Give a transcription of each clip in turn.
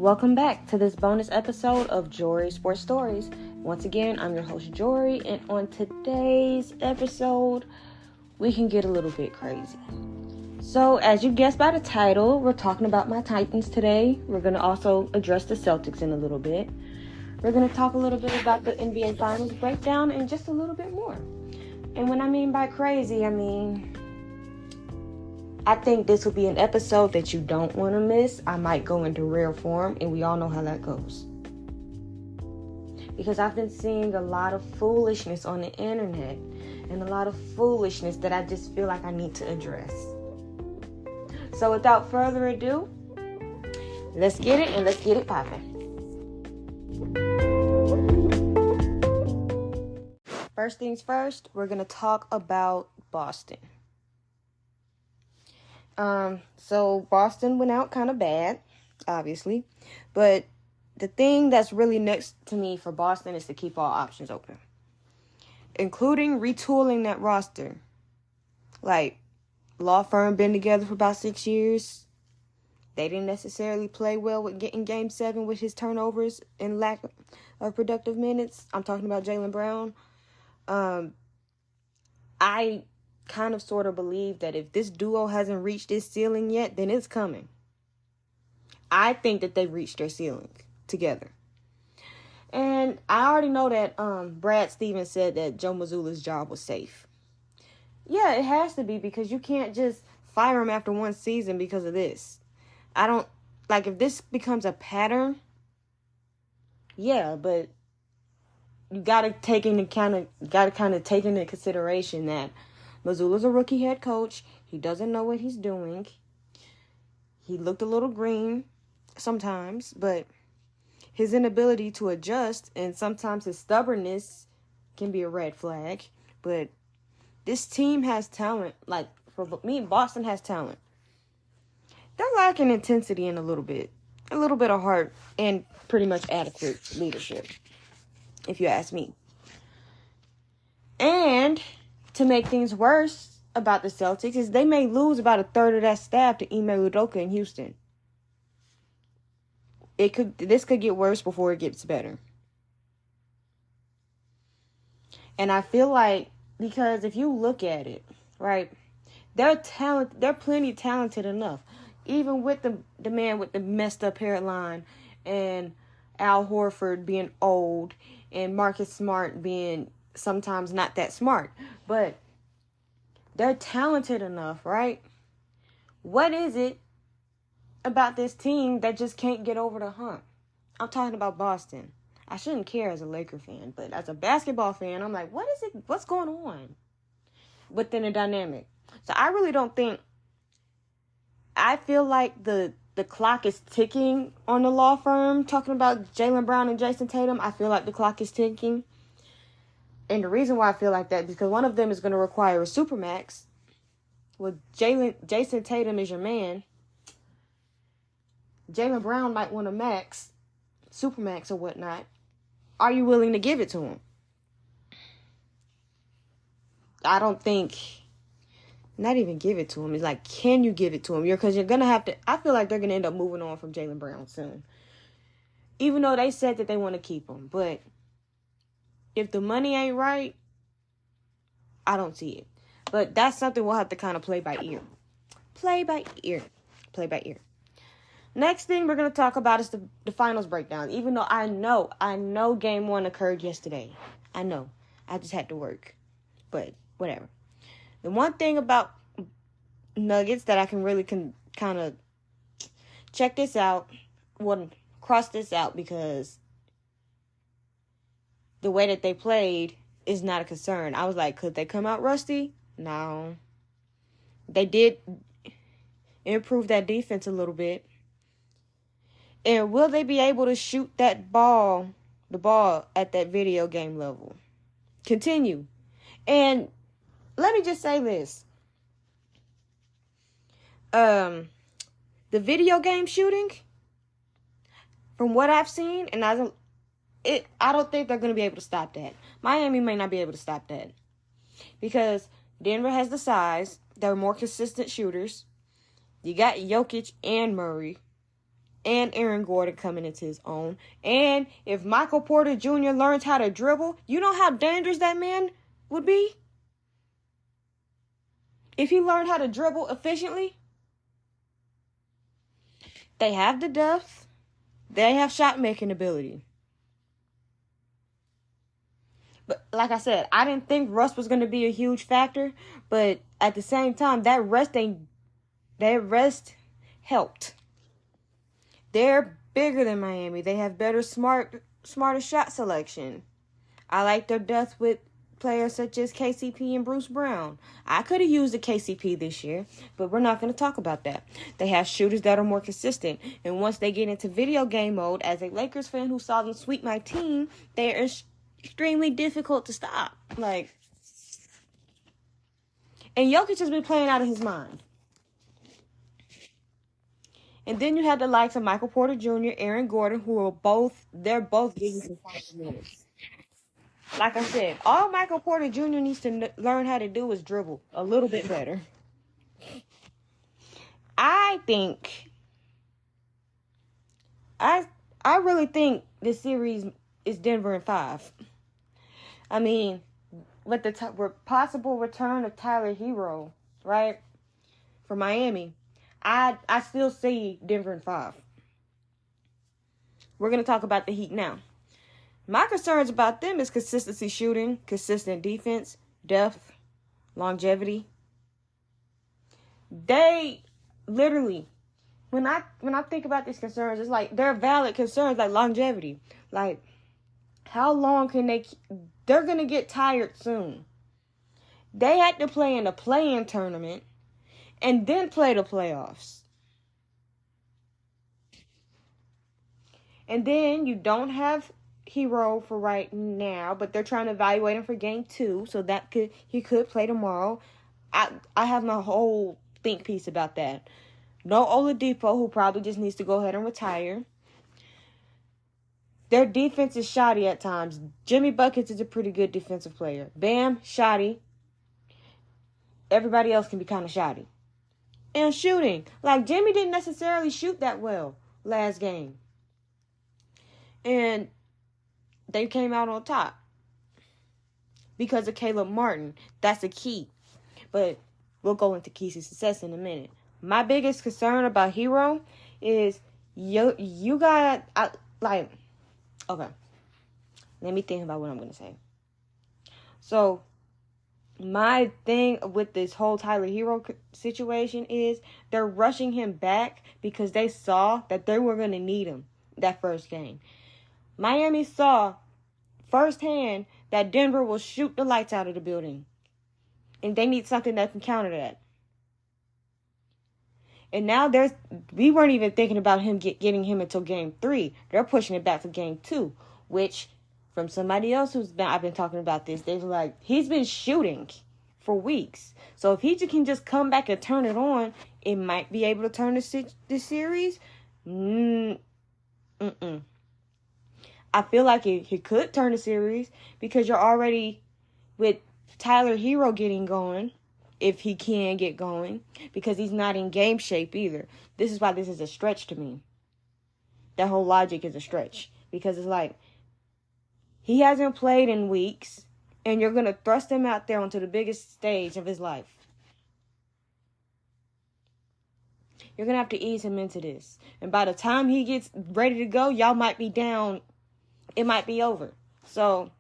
Welcome back to this bonus episode of Jory Sports Stories. Once again, I'm your host, Jory, and on today's episode, we can get a little bit crazy. So, as you guessed by the title, we're talking about my Titans today. We're going to also address the Celtics in a little bit. We're going to talk a little bit about the NBA Finals breakdown and just a little bit more. And when I mean by crazy, I think this will be an episode that you don't want to miss. I might go into rare form, and we all know how that goes. Because I've been seeing a lot of foolishness on the internet, and a lot of foolishness that I just feel like I need to address. So without further ado, let's get it, and let's get it popping. First things first, we're going to talk about Boston. So Boston went out kind of bad, obviously, but the thing that's really next to me for Boston is to keep all options open, including retooling that roster. Like, law firm been together for about 6 years. They didn't necessarily play well with getting Game 7 with his turnovers and lack of productive minutes. I'm talking about Jaylen Brown. I kind of sort of believe that if this duo hasn't reached its ceiling yet, then it's coming. I think that they've reached their ceiling together. And I already know that Brad Stevens said that Joe Mazzulla's job was safe. Yeah, it has to be, because you can't just fire him after one season because of this. I don't, like, if this becomes a pattern, yeah, but you gotta take into consideration that Mazzulla's a rookie head coach. He doesn't know what he's doing. He looked a little green sometimes, but his inability to adjust and sometimes his stubbornness can be a red flag. But this team has talent. Like, for me, Boston has talent. They're lacking intensity in a little bit of heart, and pretty much adequate leadership, if you ask me. And to make things worse about the Celtics is they may lose about a third of that staff to Ime Udoka in Houston. This could get worse before it gets better. And I feel like, because if you look at it, right, they're plenty talented enough. Even with the man with the messed up hairline, and Al Horford being old, and Marcus Smart being sometimes not that smart, but they're talented enough, right? What is it about this team that just can't get over the hump? I'm talking about Boston. I shouldn't care as a Laker fan, but as a basketball fan, I'm like, what's going on within the dynamic? So I really don't think, I feel like the clock is ticking on the law firm, talking about Jaylen Brown and Jason Tatum. I feel like the clock is ticking. And the reason why I feel like that is because one of them is going to require a supermax. Well, Jason Tatum is your man. Jaylen Brown might want a max, supermax or whatnot. Are you willing to give it to him? I don't think, not even give it to him. It's like, can you give it to him? Because you're going to have to, I feel like they're going to end up moving on from Jaylen Brown soon. Even though they said that they want to keep him. But if the money ain't right, I don't see it. But that's something we'll have to kind of play by ear. Play by ear. Next thing we're going to talk about is the finals breakdown. Even though I know Game 1 occurred yesterday. I know. I just had to work. But whatever. The one thing about Nuggets that I can really kind of check this out, cross this out, because the way that they played is not a concern. I was like, could they come out rusty? No. They did improve that defense a little bit. And will they be able to shoot the ball at that video game level? Continue. And let me just say this. The video game shooting, from what I've seen, and I don't think they're going to be able to stop that. Miami may not be able to stop that. Because Denver has the size. They're more consistent shooters. You got Jokic and Murray. and Aaron Gordon coming into his own. And if Michael Porter Jr. learns how to dribble, you know how dangerous that man would be? If he learned how to dribble efficiently. They have the depth. They have shot-making ability. But like I said, I didn't think rust was going to be a huge factor. But at the same time, that rest helped. They're bigger than Miami. They have better, smarter shot selection. I like their depth with players such as KCP and Bruce Brown. I could have used a KCP this year, but we're not going to talk about that. They have shooters that are more consistent. And once they get into video game mode, as a Lakers fan who saw them sweep my team, they are extremely difficult to stop. And Jokic has been playing out of his mind. And then you have the likes of Michael Porter Jr., Aaron Gordon, who are both getting some minutes. Like I said, all Michael Porter Jr. needs to learn how to do is dribble a little bit better. I really think this series is Denver in 5. I mean, with the possible return of Tyler Hero, right, for Miami, I still see Denver in 5. We're going to talk about the Heat now. My concerns about them is consistency shooting, consistent defense, depth, longevity. They literally, when I think about these concerns, it's like they're valid concerns, like longevity. Like, how long can they're going to get tired soon. They had to play in a play-in tournament and then play the playoffs. And then you don't have Hero for right now, but they're trying to evaluate him for game 2, so he could play tomorrow. I have my whole think piece about that. No Oladipo, who probably just needs to go ahead and retire. Their defense is shoddy at times. Jimmy Buckets is a pretty good defensive player. Bam, shoddy. Everybody else can be kind of shoddy. And shooting. Like, Jimmy didn't necessarily shoot that well last game. And they came out on top because of Caleb Martin. That's the key. But we'll go into keys to success in a minute. My biggest concern about Hero is you got, okay. Let me think about what I'm going to say. So, my thing with this whole Tyler Hero situation is they're rushing him back because they saw that they were going to need him that first game. Miami saw firsthand that Denver will shoot the lights out of the building. And they need something that can counter that. And now we weren't even thinking about him getting him until game 3. They're pushing it back to game 2, which from somebody else I've been talking about this, they're like, he's been shooting for weeks. So if he can just come back and turn it on, it might be able to turn this series. I feel like he could turn the series because you're already with Tyler Hero getting going, if he can get going, because he's not in game shape either. This is why this is a stretch to me. That whole logic is a stretch because it's like he hasn't played in weeks and you're going to thrust him out there onto the biggest stage of his life. You're going to have to ease him into this. And by the time he gets ready to go, y'all might be down. It might be over. So,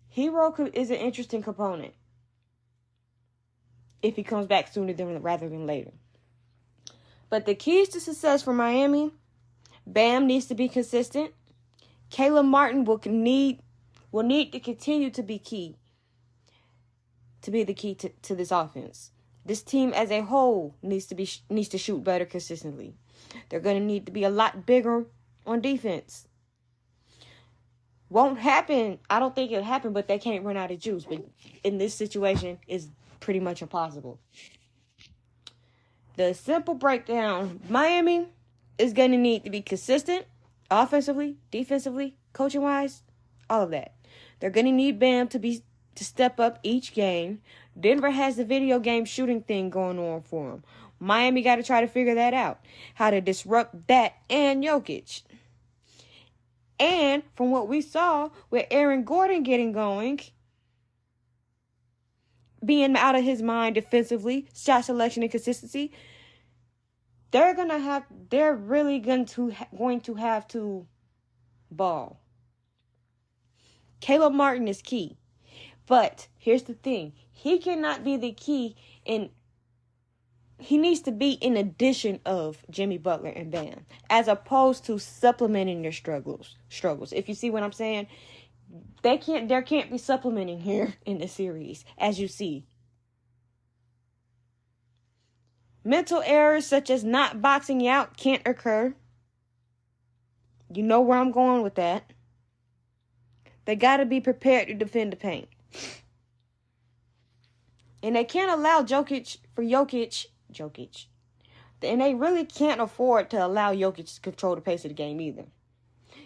Hero is an interesting component if he comes back sooner rather than later. But the keys to success for Miami, Bam needs to be consistent. Caleb Martin will need to continue to be key. To be the key to this offense. This team as a whole needs to shoot better consistently. They're going to need to be a lot bigger on defense. Won't happen. I don't think it'll happen, but they can't run out of juice. But in this situation, it's pretty much impossible. The simple breakdown, Miami is going to need to be consistent offensively, defensively, coaching-wise, all of that. They're going to need Bam to step up each game. Denver has the video game shooting thing going on for them. Miami got to try to figure that out. How to disrupt that and Jokic. And from what we saw with Aaron Gordon getting going, being out of his mind defensively, shot selection and consistency, they're really going to have to ball. Caleb Martin is key. But here's the thing. He cannot be the key, and he needs to be in addition of Jimmy Butler and Bam, as opposed to supplementing their struggles. If you see what I'm saying, there can't be supplementing here in the series, as you see. Mental errors such as not boxing you out can't occur. You know where I'm going with that. They got to be prepared to defend the paint. And they can't allow Jokic. And they really can't afford to allow Jokic to control the pace of the game either.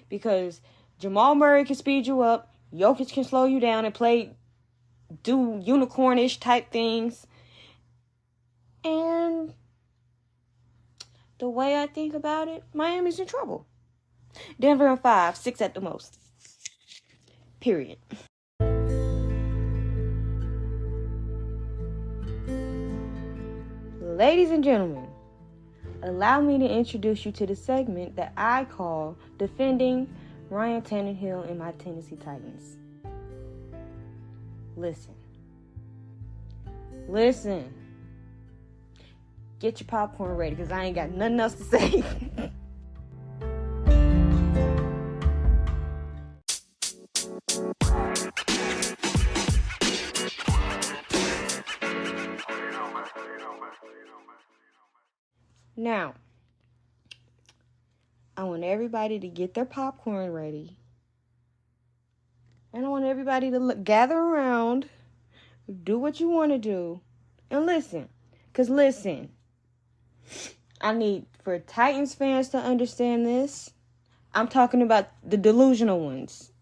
Because Jamal Murray can speed you up. Jokic can slow you down and do unicornish type things. And the way I think about it, Miami's in trouble. Denver in 5, 6 at the most. Period. Ladies and gentlemen, allow me to introduce you to the segment that I call Defending Ryan Tannehill and My Tennessee Titans. Listen. Get your popcorn ready, because I ain't got nothing else to say. Now, I want everybody to get their popcorn ready. And I want everybody to gather around, do what you want to do, and listen. Because listen, I need for Titans fans to understand this. I'm talking about the delusional ones.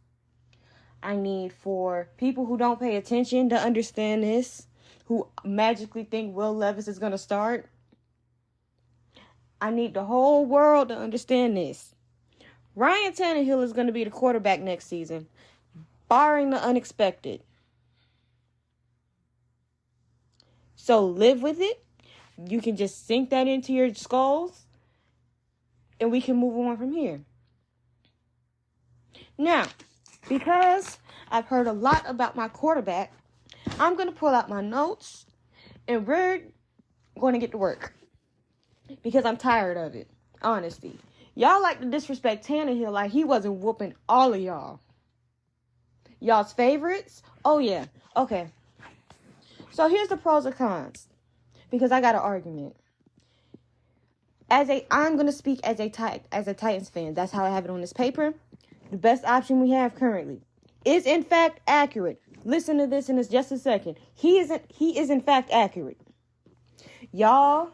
I need for people who don't pay attention to understand this, who magically think Will Levis is going to start. I need the whole world to understand this. Ryan Tannehill is going to be the quarterback next season, barring the unexpected. So live with it. You can just sink that into your skulls, and we can move on from here. Now, because I've heard a lot about my quarterback, I'm going to pull out my notes, and we're going to get to work. Because I'm tired of it, honestly. Y'all like to disrespect Tannehill like he wasn't whooping all of y'all. Y'all's favorites? Oh, yeah. Okay. So here's the pros and cons. Because I got an argument. I'm going to speak as a Titans fan. That's how I have it on this paper. The best option we have currently is in fact accurate. Listen to this in just a second. He is in fact accurate. Y'all.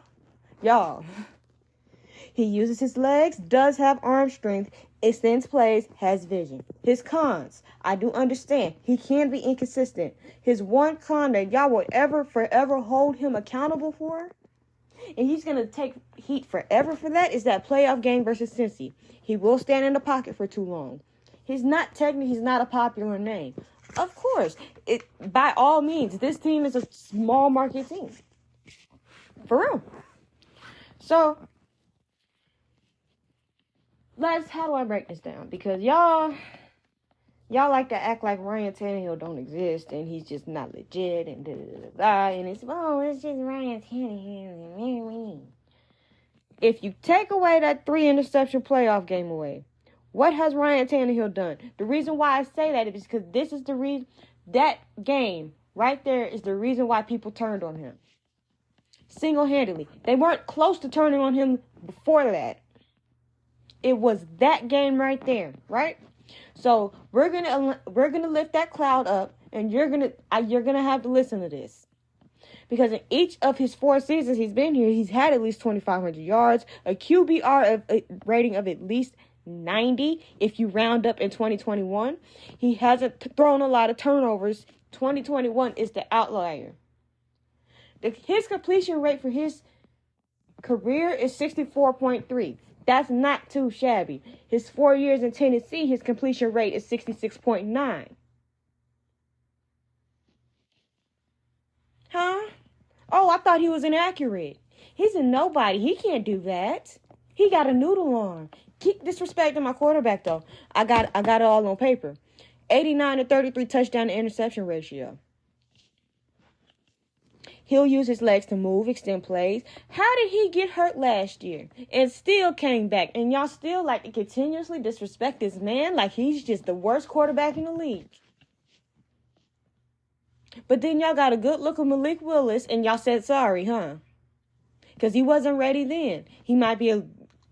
He uses his legs, does have arm strength, extends plays, has vision. His cons, I do understand. He can be inconsistent. His one con that y'all will forever hold him accountable for, and he's going to take heat forever for that, is that playoff game versus Cincy. He will stand in the pocket for too long. He's not a popular name. Of course, by all means, this team is a small market team. For real. So, how do I break this down? Because y'all like to act like Ryan Tannehill don't exist and he's just not legit and and it's just Ryan Tannehill. If you take away that 3-interception playoff game away, what has Ryan Tannehill done? The reason why I say that is because this is the reason, that game right there is the reason why people turned on him. Single-handedly. They weren't close to turning on him before that. It was that game right there, right? So we're gonna lift that cloud up, and you're gonna have to listen to this, because in each of his 4 seasons he's been here, he's had at least 2,500 yards, a QBR rating of at least 90 if you round up in 2021. He hasn't thrown a lot of turnovers. 2021 is the outlier. His completion rate for his career is 64.3. That's not too shabby. His 4 years in Tennessee, his completion rate is 66.9. Huh? Oh, I thought he was inaccurate. He's a nobody. He can't do that. He got a noodle arm. Keep disrespecting my quarterback, though. I got it all on paper. 89 to 33 touchdown to interception ratio. He'll use his legs to move, extend plays. How did he get hurt last year and still came back? And y'all still like to continuously disrespect this man like he's just the worst quarterback in the league. But then y'all got a good look at Malik Willis and y'all said sorry, huh? Because he wasn't ready then. He might be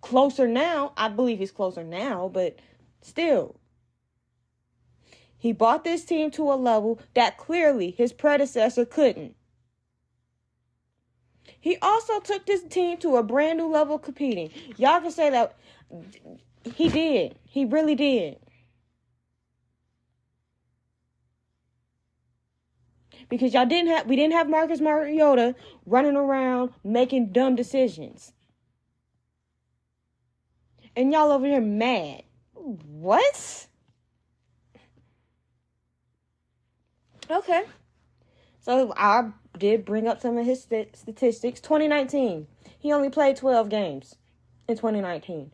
closer now. I believe he's closer now, but still. He brought this team to a level that clearly his predecessor couldn't. He also took this team to a brand new level of competing. Y'all can say that he did. He really did. Because we didn't have Marcus Mariota running around making dumb decisions. And y'all over here mad. What? Okay. So I did bring up some of his statistics. 2019, he only played 12 games in 2019.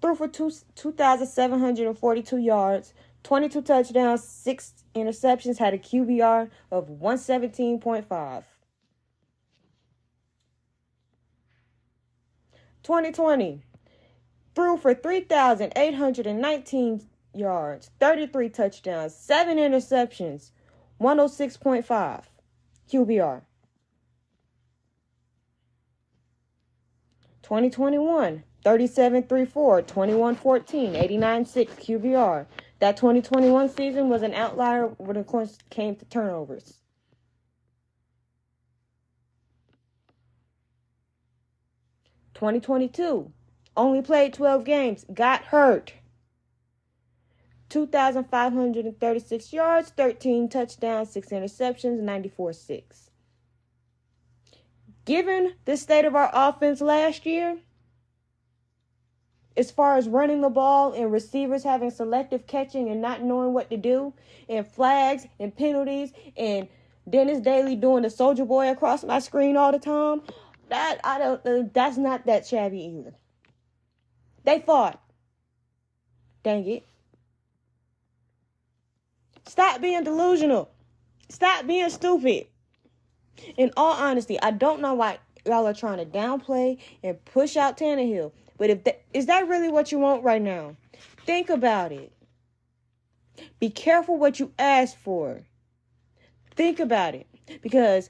Threw for 2,742 yards, 22 touchdowns, 6 interceptions, had a QBR of 117.5. 2020, threw for 3,819 yards, 33 touchdowns, 7 interceptions, 106.5 QBR. 2021, 37-3-4, 21-14, 89-6 QBR. That 2021 season was an outlier when it came to turnovers. (2022) only played 12 games, got hurt. 2,536 yards, 13 touchdowns, 6 interceptions, 94-6. Given the state of our offense last year, as far as running the ball and receivers having selective catching and not knowing what to do, and flags and penalties, and Dennis Daly doing the soldier boy across my screen all the time, that's not that shabby either. They fought. Dang it. Stop being delusional. Stop being stupid. In all honesty, I don't know why y'all are trying to downplay and push out Tannehill. But is that really what you want right now? Think about it. Be careful what you ask for. Think about it. Because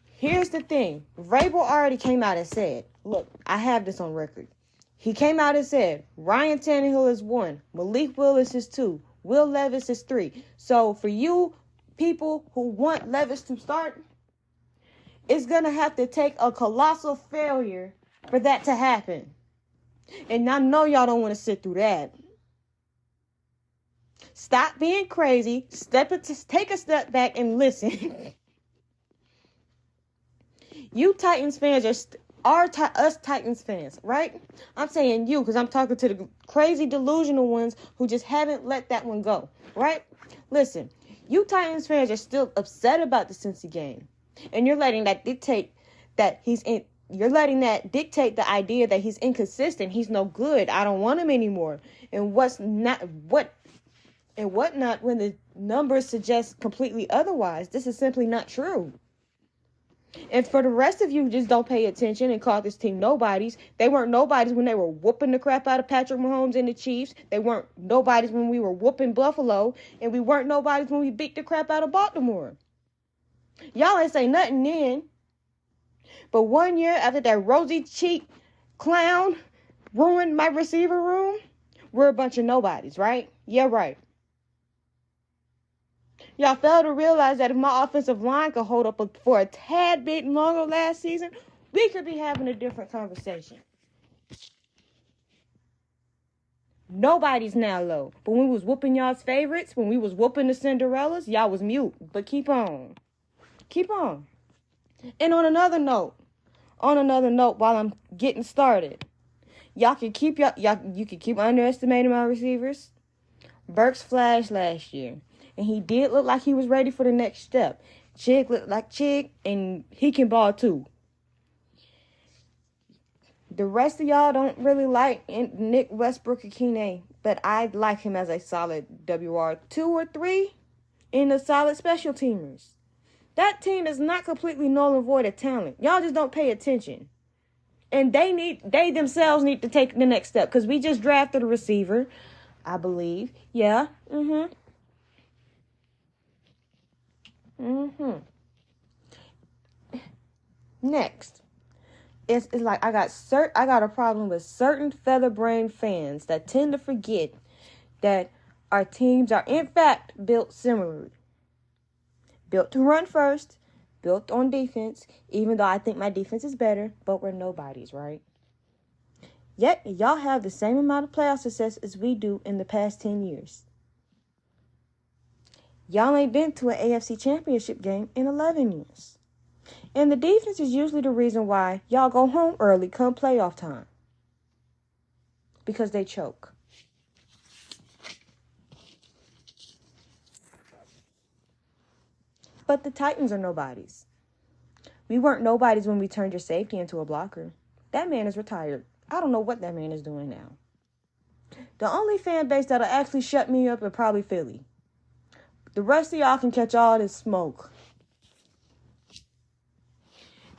here's the thing. Vrabel already came out and said, look, I have this on record. He came out and said, Ryan Tannehill is 1. Malik Willis is 2. Will Levis is 3. So for you people who want Levis to start, it's going to have to take a colossal failure for that to happen. And I know y'all don't want to sit through that. Stop being crazy. Take a step back and listen. You Titans fans are us Titans fans, right? I'm saying you because I'm talking to the crazy delusional ones who just haven't let that one go, right? Listen, you Titans fans are still upset about the Cincy game. And you're letting that dictate that you're letting that dictate the idea that he's inconsistent. He's no good. I don't want him anymore. And whatnot when the numbers suggest completely otherwise. This is simply not true. And for the rest of you who just don't pay attention and call this team nobodies, they weren't nobodies when they were whooping the crap out of Patrick Mahomes and the Chiefs. They weren't nobodies when we were whooping Buffalo. And we weren't nobodies when we beat the crap out of Baltimore. Y'all ain't say nothing then. But 1 year after that rosy cheek clown ruined my receiver room, we're a bunch of nobodies, right? Yeah, right. Y'all fail to realize that if my offensive line could hold up for a tad bit longer last season, we could be having a different conversation. Nobody's now low. But when we was whooping y'all's favorites, when we was whooping the Cinderellas, y'all was mute. But keep on. Keep on. And on another note, on another note, while I'm getting started, y'all can keep you can keep underestimating my receivers. Burks flashed last year, and he did look like he was ready for the next step. Chig looked like Chig, and he can ball too. The rest of y'all don't really like Nick Westbrook-Ikine, but I like him as a solid WR2 or 3 in the solid special teamers. That team is not completely null and void of talent. Y'all just don't pay attention. And they themselves need to take the next step, because we just drafted a receiver, I believe. Yeah. Next. It's like I got a problem with certain featherbrained fans that tend to forget that our teams are in fact built similarly. Built to run first, built on defense, even though I think my defense is better, but we're nobodies, right? Yet y'all have the same amount of playoff success as we do in the past 10 years. Y'all ain't been to an AFC championship game in 11 years. And the defense is usually the reason why y'all go home early come playoff time. Because they choke. But the Titans are nobodies. We weren't nobodies when we turned your safety into a blocker. That man is retired. I don't know what that man is doing now. The only fan base that'll actually shut me up is probably Philly. The rest of y'all can catch all this smoke.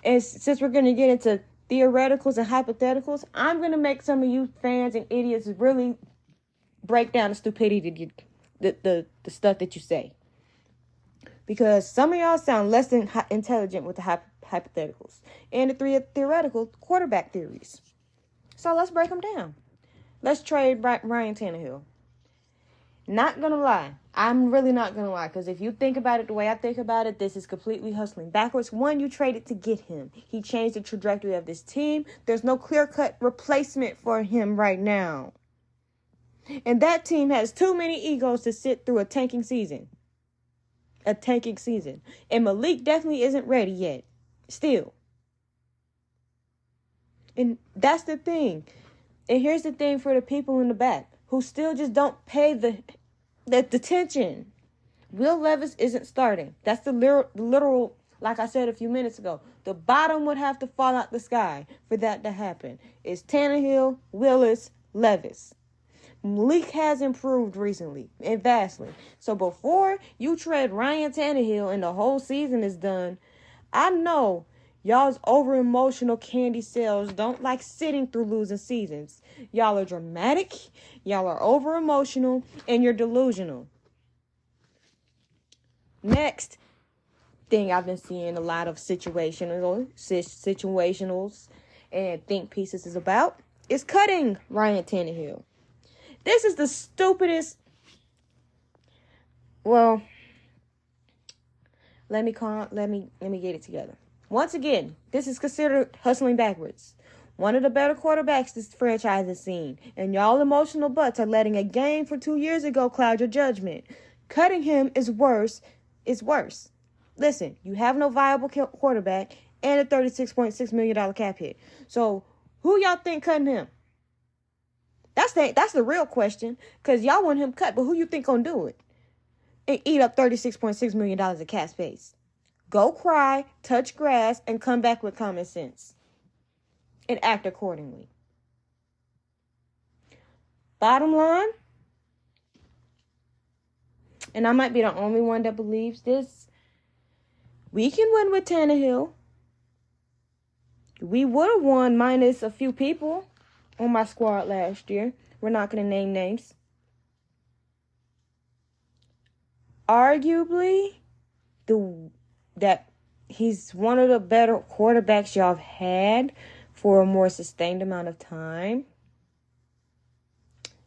And since we're going to get into theoreticals and hypotheticals, I'm going to make some of you fans and idiots really break down the stupidity, the stuff that you say. Because some of y'all sound less than intelligent with the hypotheticals and the theoretical quarterback theories. So let's break them down. Let's trade Ryan Tannehill. Not going to lie. I'm really not going to lie, because if you think about it the way I think about it, this is completely hustling backwards. One, you traded to get him. He changed the trajectory of this team. There's no clear-cut replacement for him right now. And that team has too many egos to sit through a tanking season. And Malik definitely isn't ready yet. Still. And that's the thing. And here's the thing for the people in the back who still just don't pay the attention. Will Levis isn't starting. That's the literal, like I said a few minutes ago. The bottom would have to fall out the sky for that to happen. It's Tannehill, Willis, Levis. Malik has improved recently and vastly. So before you trade Ryan Tannehill and the whole season is done, I know y'all's over-emotional candy cells don't like sitting through losing seasons. Y'all are dramatic, y'all are over-emotional, and you're delusional. Next thing I've been seeing a lot of situationals and think pieces is about is cutting Ryan Tannehill. This is the stupidest. Well, let me get it together. Once again, this is considered hustling backwards. One of the better quarterbacks this franchise has seen, and y'all emotional butts are letting a game from 2 years ago cloud your judgment. Cutting him is worse. Listen, you have no viable quarterback and a $36.6 million cap hit. So who y'all think cutting him? That's the real question, because y'all want him cut, but who you think gonna do it? And eat up $36.6 million of cap space. Go cry, touch grass, and come back with common sense. And act accordingly. Bottom line, and I might be the only one that believes this, we can win with Tannehill. We would have won minus a few people on my squad last year. We're not going to name names. Arguably, that he's one of the better quarterbacks y'all have had for a more sustained amount of time.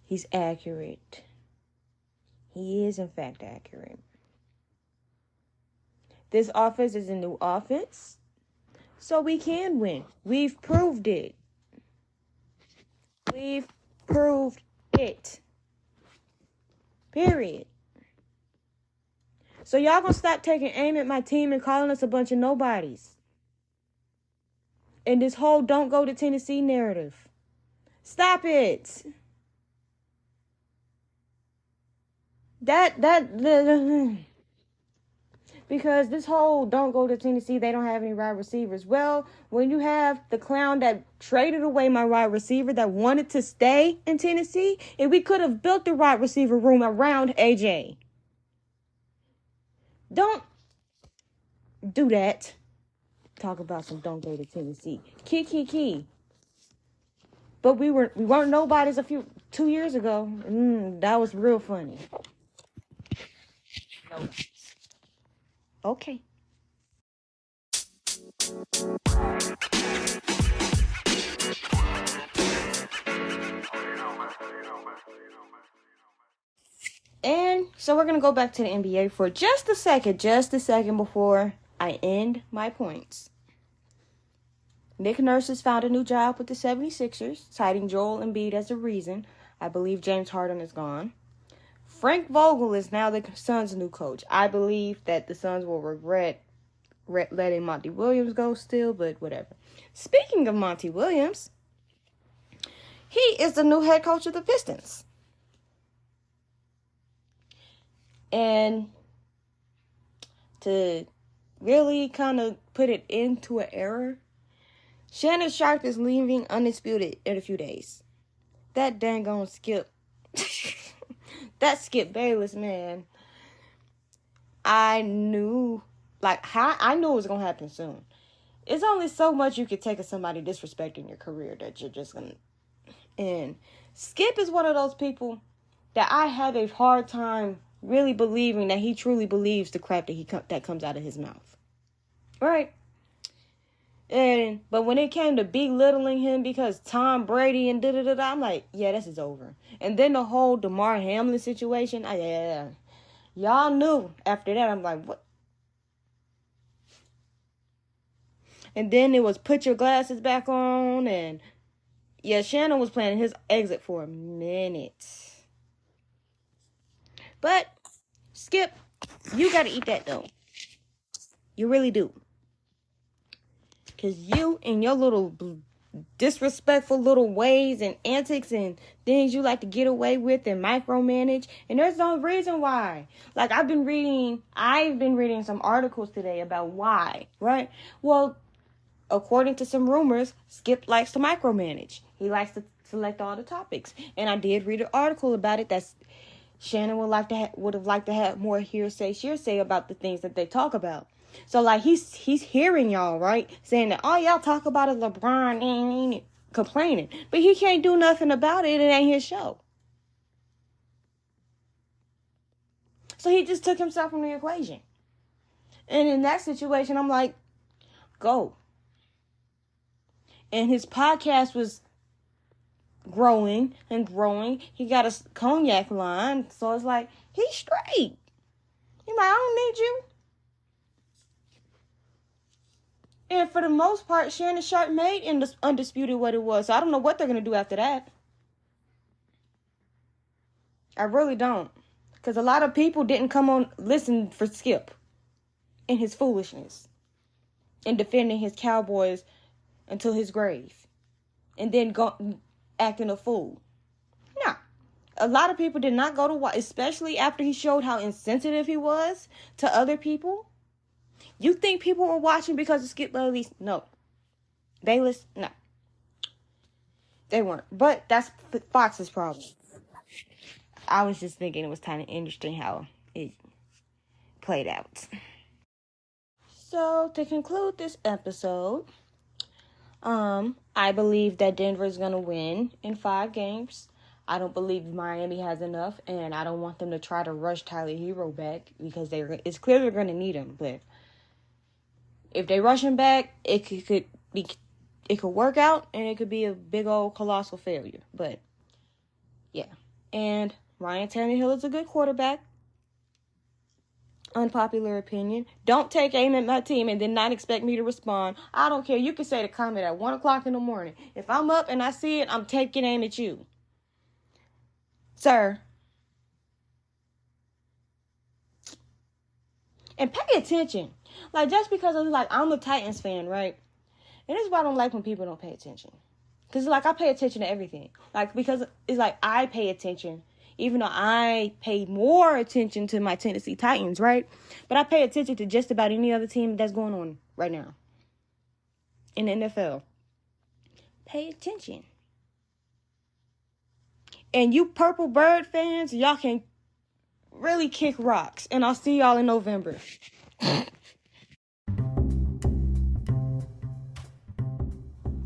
He's accurate. He is, in fact, accurate. This offense is a new offense, so we can win. We've proved it. We've proved it. Period. So y'all gonna stop taking aim at my team and calling us a bunch of nobodies. And this whole don't go to Tennessee narrative. Stop it. Because this whole don't go to Tennessee, they don't have any wide receivers. Well, when you have the clown that traded away my wide receiver that wanted to stay in Tennessee, and we could have built the wide receiver room around AJ. Don't do that. Talk about some don't go to Tennessee. Key. But we weren't nobodies 2 years ago. That was real funny. Okay. And so we're going to go back to the NBA for just a second before I end my points. Nick Nurse has found a new job with the 76ers, citing Joel Embiid as a reason. I believe James Harden is gone. Frank Vogel is now the Suns' new coach. I believe that the Suns will regret letting Monty Williams go still, but whatever. Speaking of Monty Williams, he is the new head coach of the Pistons. And to really kind of put it into an era, Shannon Sharpe is leaving undisputed in a few days. That dang on Skip. That Skip Bayless, man. I knew it was going to happen soon. It's only so much you could take of somebody disrespecting your career that you're just going to end. Skip is one of those people that I have a hard time really believing that he truly believes the crap that comes out of his mouth. Right? But when it came to belittling him because Tom Brady and da-da-da-da, I'm like, yeah, this is over. And then the whole DeMar Hamlin situation, y'all knew after that. I'm like, what? And then it was put your glasses back on, and yeah, Shannon was planning his exit for a minute. But, Skip, you gotta eat that though. You really do. Because you and your little disrespectful little ways and antics and things you like to get away with and micromanage. And there's no reason why. Like, I've been reading some articles today about why, right? Well, according to some rumors, Skip likes to micromanage. He likes to select all the topics. And I did read an article about it that's Shannon would have liked to have more hearsay about the things that they talk about. So, like, he's hearing y'all, right? Saying that all y'all talk about is LeBron and complaining. But he can't do nothing about it. It ain't his show. So he just took himself from the equation. And in that situation, I'm like, go. And his podcast was growing and growing. He got a cognac line. So it's like, he's straight. He's like, I don't need you. And for the most part, Shannon Sharpe made Undisputed what it was. So I don't know what they're going to do after that. I really don't. Because a lot of people didn't come on listen for Skip and his foolishness and defending his Cowboys until his grave. And then acting a fool. No. A lot of people did not go to watch, especially after he showed how insensitive he was to other people. You think people were watching because of Skip Bayless? No. Bayless? No. They weren't. But that's Fox's problem. I was just thinking it was kind of interesting how it played out. So, to conclude this episode, I believe that Denver is going to win in 5 games. I don't believe Miami has enough, and I don't want them to try to rush Tyler Hero back because it's clear they're going to need him, but if they rush him back, it could work out, and it could be a big old colossal failure. But yeah, and Ryan Tannehill is a good quarterback. Unpopular opinion. Don't take aim at my team and then not expect me to respond. I don't care. You can say the comment at 1 o'clock in the morning. If I'm up and I see it, I'm taking aim at you, sir. And pay attention. Like, just because I'm a Titans fan, right? And this is why I don't like when people don't pay attention. Because, like, I pay attention to everything. Like, because it's like I pay attention, even though I pay more attention to my Tennessee Titans, right? But I pay attention to just about any other team that's going on right now in the NFL. Pay attention. And you Purple Bird fans, y'all can really kick rocks. And I'll see y'all in November.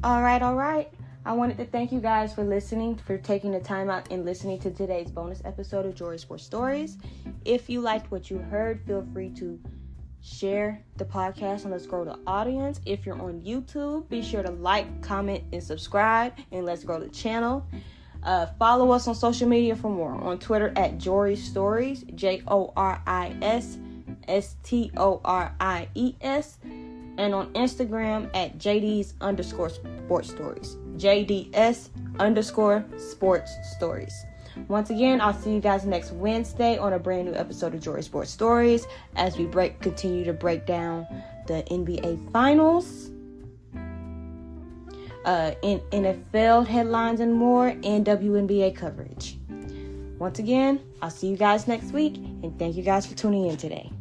All right. I wanted to thank you guys for listening, for taking the time out and listening to today's bonus episode of Jory Sports Stories. If you liked what you heard, feel free to share the podcast and let's grow the audience. If you're on YouTube, be sure to like, comment, and subscribe, and let's grow the channel. Follow us on social media for more. On Twitter at Jory Stories, JORISSTORIES, and on Instagram at JDs_sports stories, JDS_sports stories. Once again, I'll see you guys next Wednesday on a brand new episode of Jory Sports Stories as we continue to break down the NBA Finals, in NFL headlines and more, and WNBA coverage. Once again, I'll see you guys next week, and thank you guys for tuning in today.